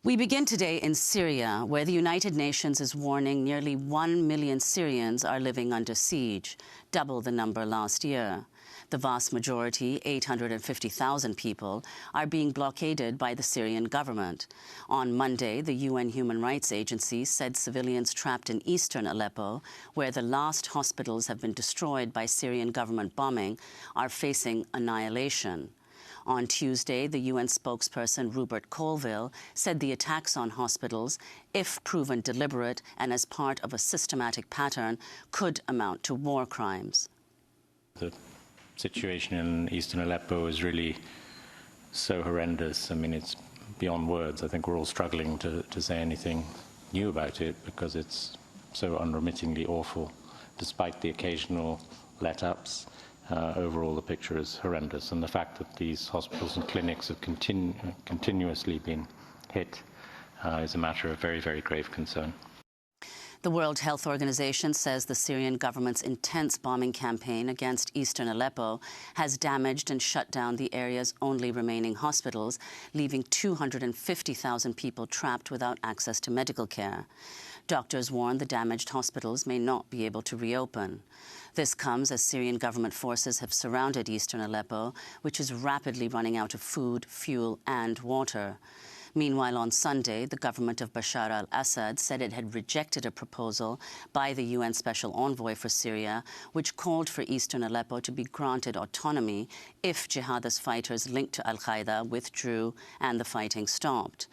We begin today in Syria, where the United Nations is warning nearly 1 million Syrians are living under siege, double the number last year. The vast majority, 850,000 people, are being blockaded by the Syrian government. On Monday, the UN Human Rights Agency said civilians trapped in eastern Aleppo, where the last hospitals have been destroyed by Syrian government bombing, are facing annihilation. On Tuesday, the UN spokesperson Rupert Colville said the attacks on hospitals, if proven deliberate and as part of a systematic pattern, could amount to war crimes. The situation in eastern Aleppo is really so horrendous. I mean, it's beyond words. I think we're all struggling to say anything new about it because it's so unremittingly awful, despite the occasional let-ups. Overall, the picture is horrendous, and the fact that these hospitals and clinics have continuously been hit is a matter of very, very grave concern. The World Health Organization says the Syrian government's intense bombing campaign against eastern Aleppo has damaged and shut down the area's only remaining hospitals, leaving 250,000 people trapped without access to medical care. Doctors warn the damaged hospitals may not be able to reopen. This comes as Syrian government forces have surrounded eastern Aleppo, which is rapidly running out of food, fuel and water. Meanwhile, on Sunday, the government of Bashar al-Assad said it had rejected a proposal by the UN Special Envoy for Syria, which called for eastern Aleppo to be granted autonomy if jihadist fighters linked to Al-Qaeda withdrew and the fighting stopped.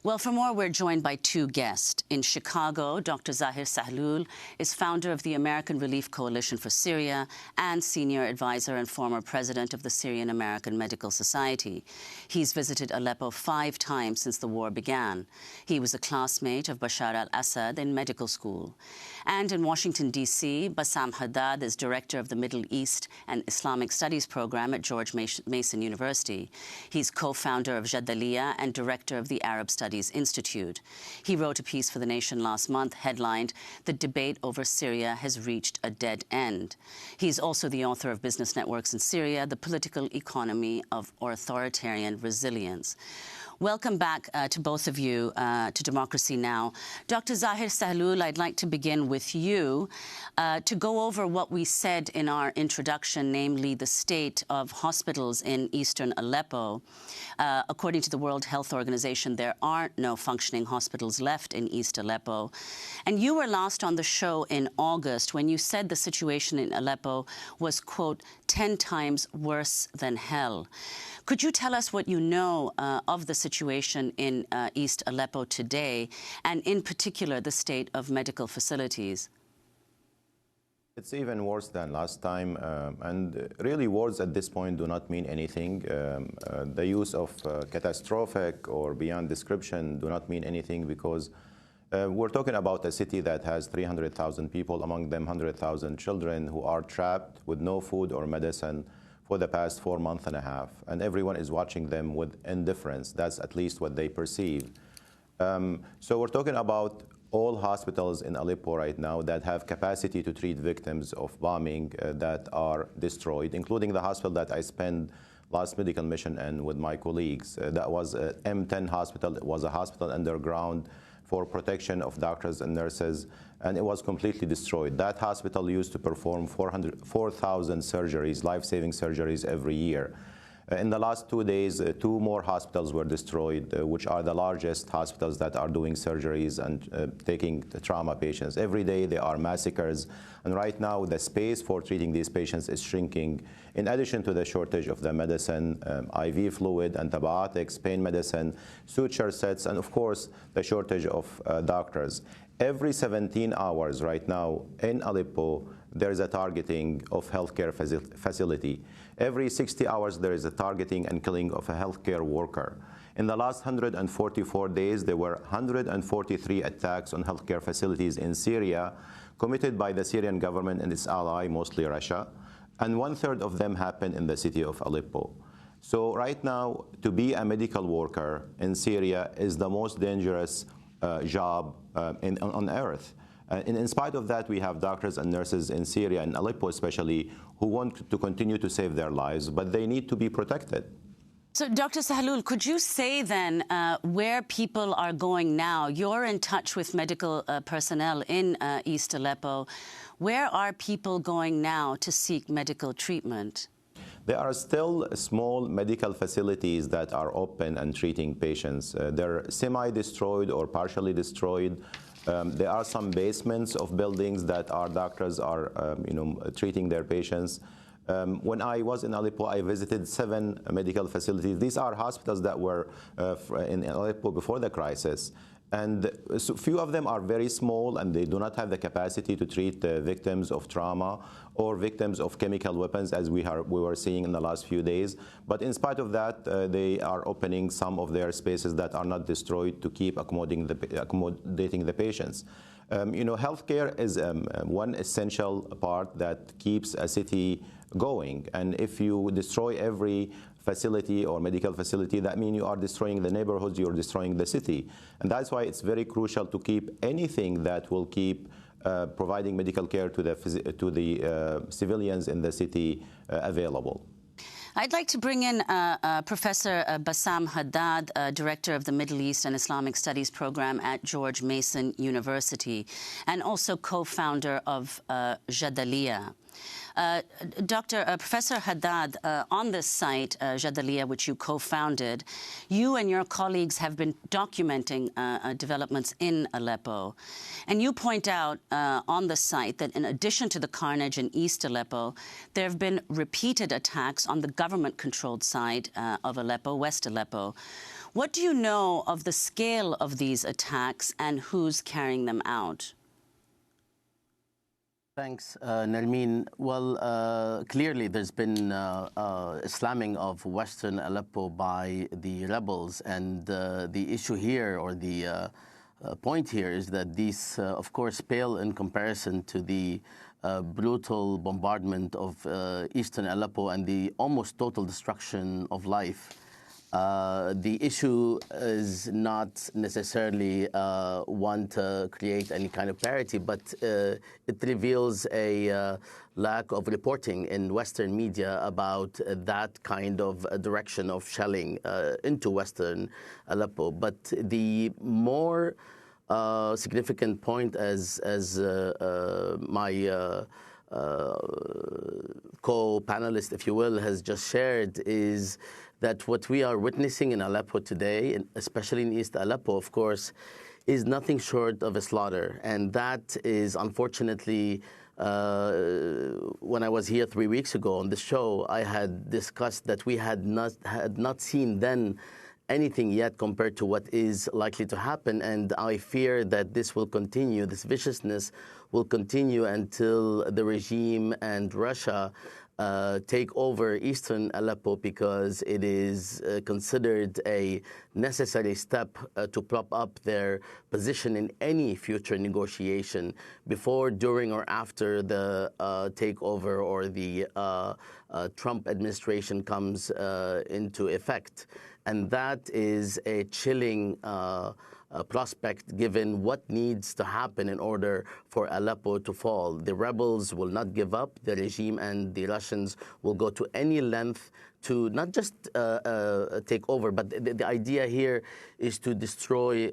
Well, for more, we're joined by two guests. In Chicago, Dr. Zahir Sahlul is founder of the American Relief Coalition for Syria and senior advisor and former president of the Syrian American Medical Society. He's visited Aleppo 5 times since the war began. He was a classmate of Bashar al-Assad in medical school. And in Washington, D.C., Bassam Haddad is director of the Middle East and Islamic Studies program at George Mason University. He's co-founder of Jadaliyya and director of the Arab Studies Institute. He wrote a piece for The Nation last month headlined, "The Debate Over Syria Has Reached a Dead End." He's also the author of Business Networks in Syria, The Political Economy of Authoritarian Resilience. Welcome back to both of you to Democracy Now! Dr. Zahir Sahlul, I'd like to begin with you to go over what we said in our introduction, namely the state of hospitals in eastern Aleppo. According to the World Health Organization, there aren't no functioning hospitals left in East Aleppo. And you were last on the show in August when you said the situation in Aleppo was, quote, 10 times worse than hell. Could you tell us what you know of the situation in East Aleppo today, and in particular the state of medical facilities? It's even worse than last time, and really words at this point do not mean anything. The use of catastrophic or beyond description do not mean anything because we're talking about a city that has 300,000 people, among them 100,000 children who are trapped with no food or medicine for the past 4 months and a half, and everyone is watching them with indifference. That's at least what they perceive. So we're talking about all hospitals in Aleppo right now that have capacity to treat victims of bombing that are destroyed, including the hospital that I spent last medical mission in with my colleagues. That was M10 hospital. It was a hospital underground for protection of doctors and nurses, and it was completely destroyed. That hospital used to perform 4,000 surgeries, life-saving surgeries every year. In the last 2 days, 2 more hospitals were destroyed, which are the largest hospitals that are doing surgeries and taking the trauma patients. Every day there are massacres, and right now the space for treating these patients is shrinking, in addition to the shortage of the medicine, IV fluid, antibiotics, pain medicine, suture sets, and of course the shortage of doctors. Every 17 hours right now in Aleppo, there is a targeting of healthcare facility. Every 60 hours, there is a targeting and killing of a healthcare worker. In the last 144 days, there were 143 attacks on healthcare facilities in Syria committed by the Syrian government and its ally, mostly Russia, and 1/3 of them happened in the city of Aleppo. So right now, to be a medical worker in Syria is the most dangerous job on earth. And in spite of that, we have doctors and nurses in Syria, and Aleppo especially, who want to continue to save their lives, but they need to be protected. So, Dr. Sahlul, could you say then where people are going now? You're in touch with medical personnel in East Aleppo. Where are people going now to seek medical treatment? There are still small medical facilities that are open and treating patients. They're semi-destroyed or partially destroyed. There are some basements of buildings that our doctors are treating their patients. When I was in Aleppo, I visited 7 medical facilities. These are hospitals that were in Aleppo before the crisis. And so few of them are very small, and they do not have the capacity to treat victims of trauma or victims of chemical weapons, as we were seeing in the last few days. But in spite of that, they are opening some of their spaces that are not destroyed to keep accommodating the patients. Healthcare is one essential part that keeps a city going. And if you destroy every facility or medical facility, that means you are destroying the neighborhoods, you're destroying the city. And that's why it's very crucial to keep anything that will keep providing medical care to the civilians in the city available. I'd like to bring in Professor Bassam Haddad, Director of the Middle East and Islamic Studies Program at George Mason University, and also co-founder of Jadaliyya. Professor Haddad, on this site, Jadaliyya, which you co-founded, you and your colleagues have been documenting developments in Aleppo. And you point out on the site that in addition to the carnage in East Aleppo, there have been repeated attacks on the government-controlled side of Aleppo, West Aleppo. What do you know of the scale of these attacks and who's carrying them out? Thanks, Nermeen. Well, clearly there's been Islamic of Western Aleppo by the rebels, and the issue here, or the point here, is that these, of course, pale in comparison to the brutal bombardment of Eastern Aleppo and the almost total destruction of life. The issue is not necessarily one to create any kind of parity, but it reveals a lack of reporting in Western media about that kind of direction of shelling into Western Aleppo. But the more significant point, as my co-panelist, if you will, has just shared, is that what we are witnessing in Aleppo today, especially in East Aleppo, of course, is nothing short of a slaughter. And that is, unfortunately, when I was here 3 weeks ago on the show, I had discussed that we had not seen then anything yet compared to what is likely to happen. And I fear that this will continue, this viciousness will continue until the regime and Russia take over Eastern Aleppo, because it is considered a necessary step to prop up their position in any future negotiation before, during, or after the takeover or the Trump administration comes into effect. And that is a chilling prospect, given what needs to happen in order for Aleppo to fall. The rebels will not give up. The regime and the Russians will go to any length to not just take over, but the idea here is to destroy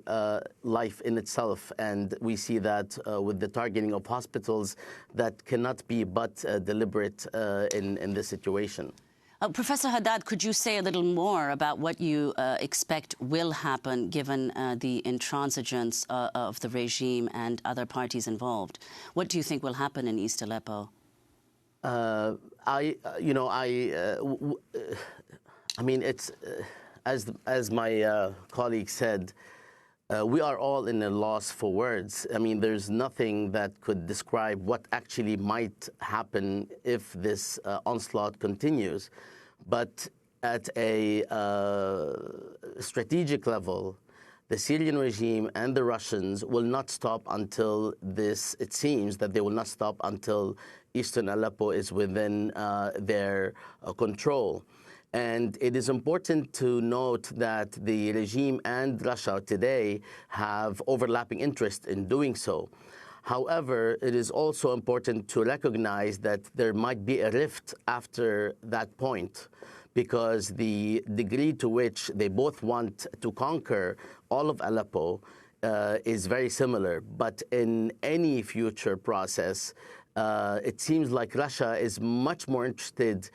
life in itself. And we see that with the targeting of hospitals that cannot be but deliberate in this situation. Professor Haddad, could you say a little more about what you expect will happen given the intransigence of the regime and other parties involved? What do you think will happen in East Aleppo? I mean, it's as my colleague said, we are all in a loss for words. I mean, there's nothing that could describe what actually might happen if this onslaught continues. But at a strategic level, the Syrian regime and the Russians will not stop until this, it seems that they will not stop until Eastern Aleppo is within their control. And it is important to note that the regime and Russia today have overlapping interest in doing so. However, it is also important to recognize that there might be a rift after that point, because the degree to which they both want to conquer all of Aleppo is very similar. But in any future process, it seems like Russia is much more interested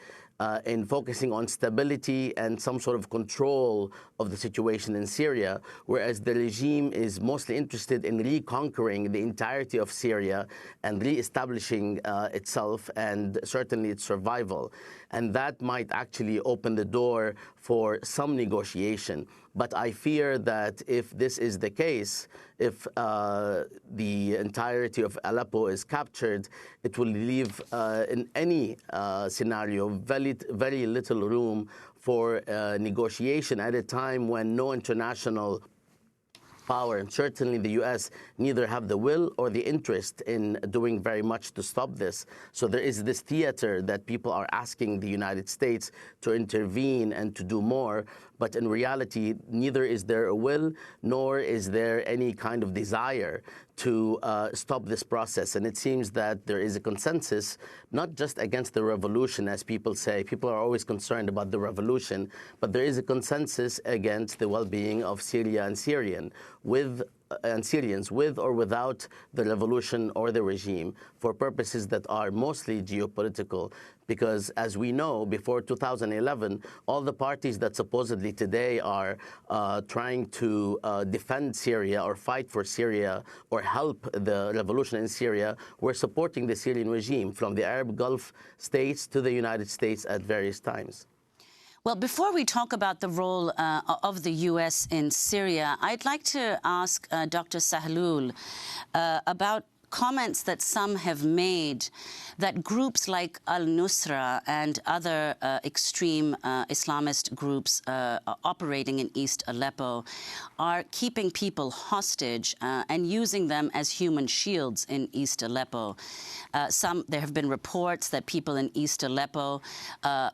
in focusing on stability and some sort of control of the situation in Syria, whereas the regime is mostly interested in reconquering the entirety of Syria and re-establishing itself and certainly its survival. And that might actually open the door for some negotiation. But I fear that if this is the case, if the entirety of Aleppo is captured, it will leave in any scenario very little room for negotiation at a time when no international power, and certainly the U.S., neither have the will or the interest in doing very much to stop this. So there is this theater that people are asking the United States to intervene and to do more, but in reality, neither is there a will, nor is there any kind of desire to stop this process. And it seems that there is a consensus, not just against the revolution, as people say. People are always concerned about the revolution, but there is a consensus against the well-being of Syria and Syrians, with or without the revolution or the regime, for purposes that are mostly geopolitical. Because as we know, before 2011, all the parties that supposedly today are trying to defend Syria or fight for Syria or help the revolution in Syria were supporting the Syrian regime, from the Arab Gulf states to the United States at various times. Well, before we talk about the role of the U.S. in Syria, I'd like to ask Dr. Sahlul about comments that some have made that groups like Al-Nusra and other extreme Islamist groups operating in East Aleppo are keeping people hostage and using them as human shields in East Aleppo. There have been reports that people in East Aleppo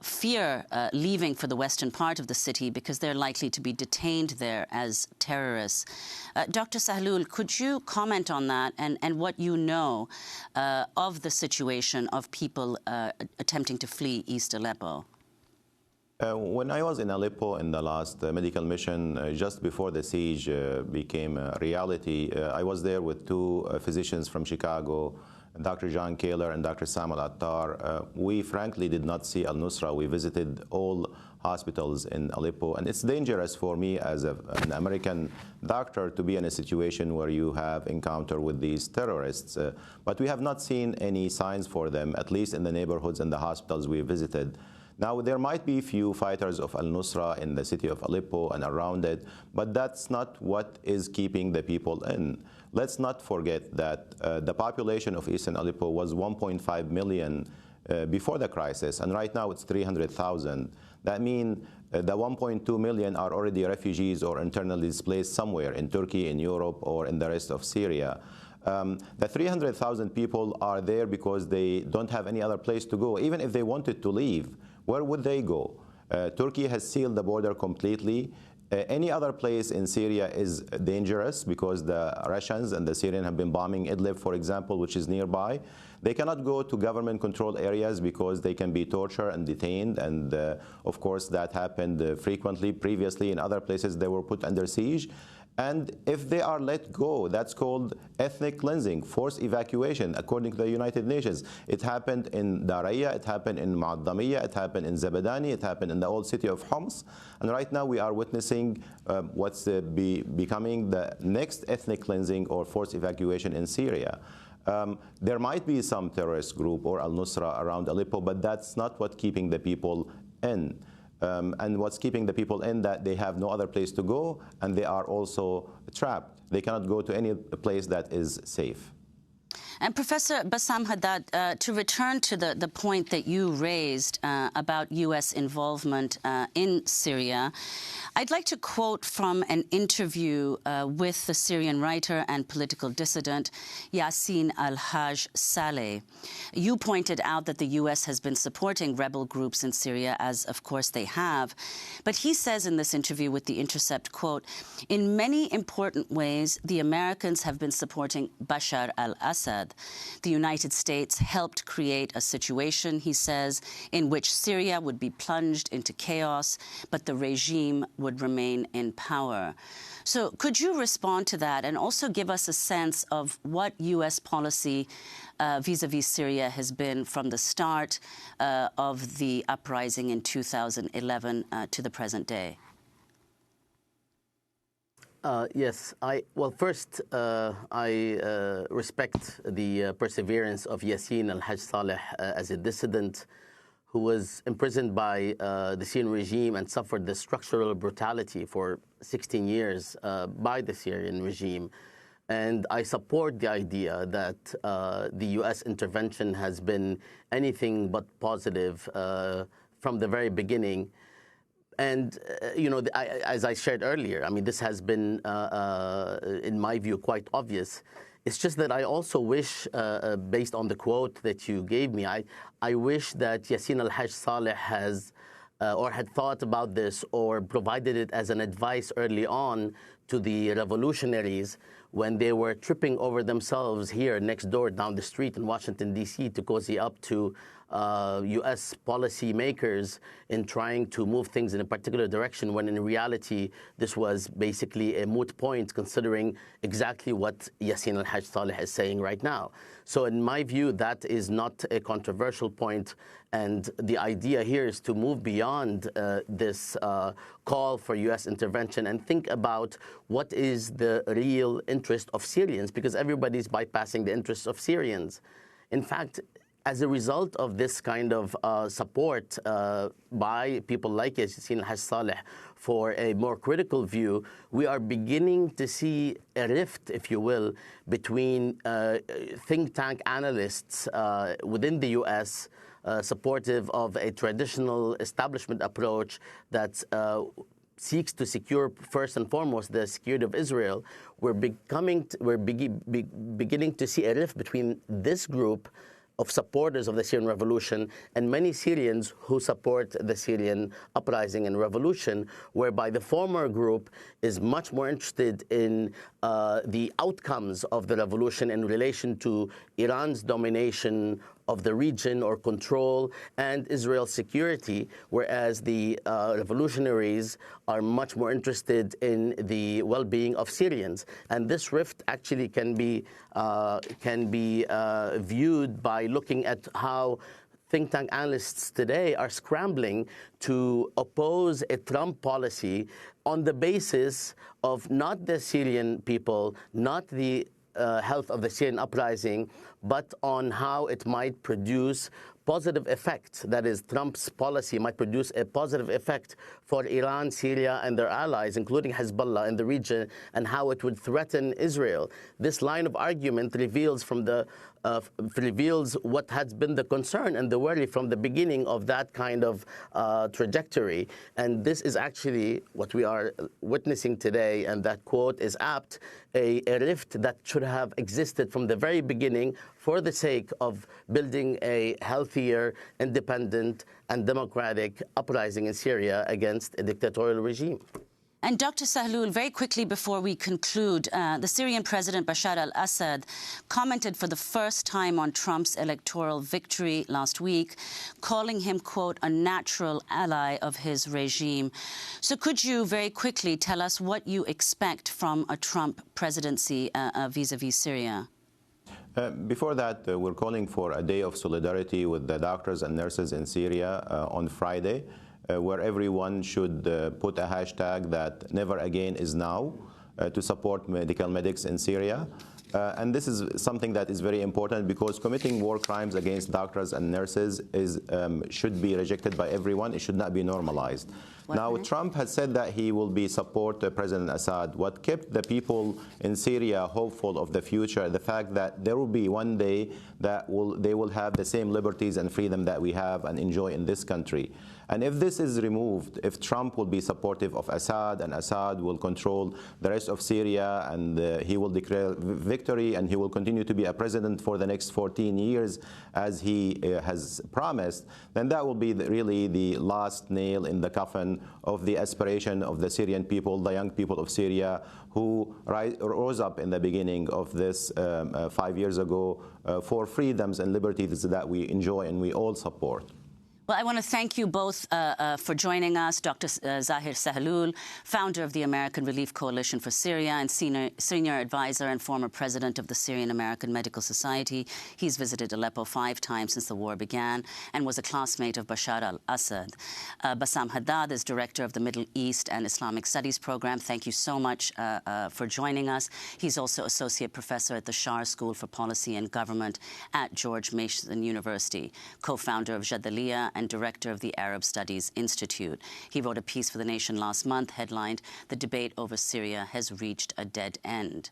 fear leaving for the western part of the city because they're likely to be detained there as terrorists. Dr. Sahlul, could you comment on that and what you know of the situation of people attempting to flee East Aleppo? When I was in Aleppo in the last medical mission, just before the siege became a reality, I was there with two physicians from Chicago, Dr. John Kaler and Dr. Samuel Attar. We frankly did not see Al-Nusra. We visited all hospitals in Aleppo, and it's dangerous for me as an American doctor to be in a situation where you have encounter with these terrorists. But we have not seen any signs for them, at least in the neighborhoods and the hospitals we visited. Now, there might be few fighters of Al-Nusra in the city of Aleppo and around it, but that's not what is keeping the people in. Let's not forget that the population of Eastern Aleppo was 1.5 million before the crisis, and right now it's 300,000. That means the 1.2 million are already refugees or internally displaced somewhere in Turkey, in Europe, or in the rest of Syria. The 300,000 people are there because they don't have any other place to go. Even if they wanted to leave, where would they go? Turkey has sealed the border completely. Any other place in Syria is dangerous because the Russians and the Syrians have been bombing Idlib, for example, which is nearby. They cannot go to government-controlled areas because they can be tortured and detained, and of course that happened frequently previously. In other places they were put under siege. And if they are let go, that's called ethnic cleansing, forced evacuation, according to the United Nations. It happened in Daraya, it happened in Mu'addamiyya, it happened in Zabadani, it happened in the old city of Homs. And right now we are witnessing what's becoming the next ethnic cleansing or forced evacuation in Syria. There might be some terrorist group or Al-Nusra around Aleppo, but that's not what's keeping the people in. And what's keeping the people in, that they have no other place to go, and they are also trapped. They cannot go to any place that is safe. And Professor Bassam Haddad, to return to the point that you raised about U.S. involvement in Syria, I'd like to quote from an interview with the Syrian writer and political dissident Yassin Al-Haj Saleh. You pointed out that the U.S. has been supporting rebel groups in Syria, as of course they have. But he says in this interview with The Intercept, quote, "In many important ways, the Americans have been supporting Bashar al-Assad. al-Assad. The United States helped create a situation, he says, in which Syria would be plunged into chaos, but the regime would remain in power. So could you respond to that and also give us a sense of what U.S. policy vis-a-vis Syria has been from the start of the uprising in 2011 to the present day? Yes. Well, first, I respect the perseverance of Yassin Al-Haj Saleh as a dissident who was imprisoned by the Syrian regime and suffered the structural brutality for 16 years by the Syrian regime. And I support the idea that the U.S. intervention has been anything but positive from the very beginning. And, you know, as I shared earlier, I mean, this has been, in my view, quite obvious. It's just that I also wish, based on the quote that you gave me, I wish that Yassin Al-Haj Saleh has or had thought about this or provided it as an advice early on to the revolutionaries when they were tripping over themselves here next door down the street in Washington, D.C. to cozy up to U.S. policymakers in trying to move things in a particular direction, when in reality this was basically a moot point considering exactly what Yassin Al-Haj Saleh is saying right now. So in my view, that is not a controversial point, and the idea here is to move beyond this call for U.S. intervention and think about what is the real interest of Syrians, because everybody's bypassing the interests of Syrians. In fact, as a result of this kind of support by people like Yassin Al-Haj Saleh for a more critical view, we are beginning to see a rift, if you will, between think tank analysts within the U.S. Supportive of a traditional establishment approach that seeks to secure, first and foremost, the security of Israel. We're beginning to see a rift between this group of supporters of the Syrian revolution and many Syrians who support the Syrian uprising and revolution, whereby the former group is much more interested in the outcomes of the revolution in relation to Iran's domination of the region or control and Israel's security, whereas the revolutionaries are much more interested in the well-being of Syrians. And this rift actually can be viewed by looking at how think tank analysts today are scrambling to oppose a Trump policy on the basis of not the Syrian people, not the health of the Syrian uprising, but on how it might produce positive effects. That is, Trump's policy might produce a positive effect for Iran, Syria, and their allies, including Hezbollah in the region, and how it would threaten Israel. This line of argument reveals what has been the concern and the worry from the beginning of that kind of trajectory. And this is actually what we are witnessing today, and that quote is apt, a rift that should have existed from the very beginning for the sake of building a healthier, independent, and democratic uprising in Syria against a dictatorial regime. And Dr. Sahlul, very quickly before we conclude, the Syrian President Bashar al-Assad commented for the first time on Trump's electoral victory last week, calling him, quote, a natural ally of his regime. So could you very quickly tell us what you expect from a Trump presidency vis-a-vis Syria? Before that, we're calling for a day of solidarity with the doctors and nurses in Syria on Friday, where everyone should put a hashtag that never again is now to support medical medics in Syria. And this is something that is very important, because committing war crimes against doctors and nurses should be rejected by everyone. It should not be normalized. Now, Trump has said that he will support President Assad. What kept the people in Syria hopeful of the future, the fact that there will be one day that they will have the same liberties and freedom that we have and enjoy in this country. And if this is removed, if Trump will be supportive of Assad and Assad will control the rest of Syria and he will declare victory and he will continue to be a president for the next 14 years as he has promised, then that will be really the last nail in the coffin of the aspiration of the Syrian people, the young people of Syria who rose up in the beginning of this 5 years ago for freedoms and liberties that we enjoy and we all support. Well, I want to thank you both for joining us. Dr. Zahir Sahlul, founder of the American Relief Coalition for Syria and senior advisor and former president of the Syrian American Medical Society. He's visited Aleppo 5 times since the war began and was a classmate of Bashar al-Assad. Bassam Haddad is director of the Middle East and Islamic Studies program. Thank you so much for joining us. He's also associate professor at the Shar School for Policy and Government at George Mason University, co-founder of Jadaliyah and director of the Arab Studies Institute. He wrote a piece for The Nation last month headlined, "The Debate Over Syria Has Reached a Dead End."